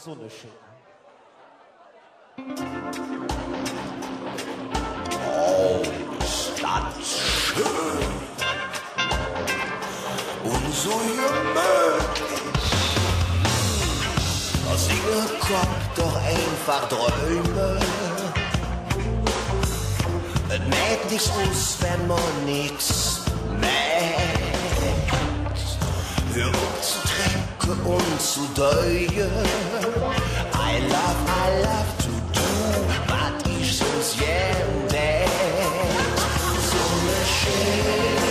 Sonne schön. Oh, ist das schön und so gemütlich. Aus Dinge kommt doch einfach Träume. Es mäht nichts aus, wenn man nichts mäht. Hör auf zu trinken und zu deuen. I love to do, was ich sonst gern tät. Sonne schön,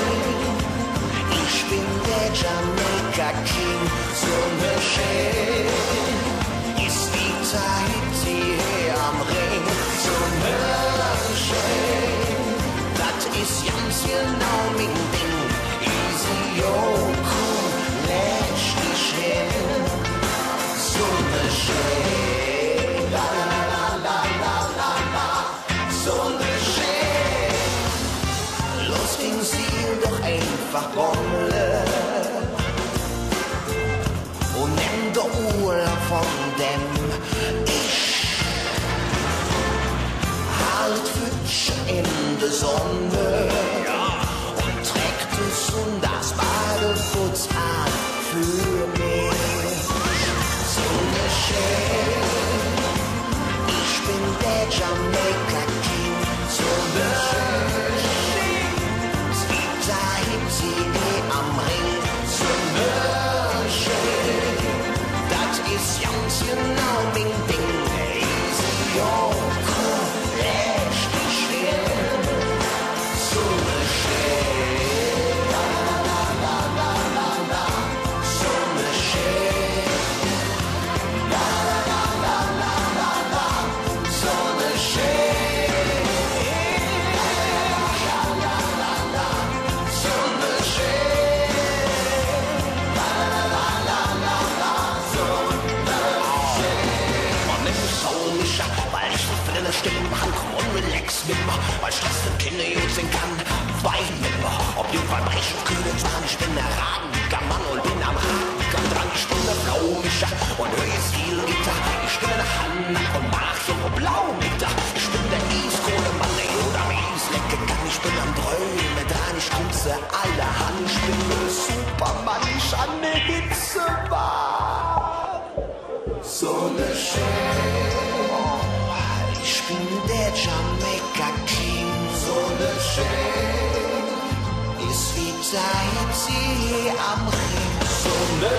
ich bin der Jamaica King. Sonne schön, ist wie Tahiti am Ring. Sonne schön, das ist ganz genau mein Ding. Easy, yo, cool, lätsch dich hin. Sonne schön, la la la la la la la. Sonne schön, los ins Ziel, doch einfach Bommel. Und nimm der Urlaub von dem Ich. Halt Fütchen in der Sonne, und trägt es und das Badeputz an für mich. Sonne schön, ich bin der Jamaica King. Sonne schön, es gibt Tahiti am Ring. Sonne schön, das ist ganz genau mein Ding. Easy, yo, cool, lätsch dich hin. Sonne schön, la la la la la la. Sonne schön, la la la la la la. Sonne schön, la la la la. Sonne schön, la la la la la. Sonne schön. Man nimmt es auch nicht ab, weil ich nicht für deine Stimme machen komm und relax mit mir, weil Stress den Kinder gut sehen kann. Wein mit mir, ob du Verbrechen König waren, ich bin der Radiger Mann und bin am Haken dran. Ich bin der Blaumischer und höre Stilgitter. Ich bin der Hanna und mach so blau mit da. Ich bin der Easkohlemann, der Joda Mies lecke kann. Ich bin am Träumen dran, ich kunze alle Hand. Ich bin der Supermann, ich an der Hitze war. Sonne schön, ich bin der Jamaica King. Sonne schön, ist wie Tahiti am Ring. Sonne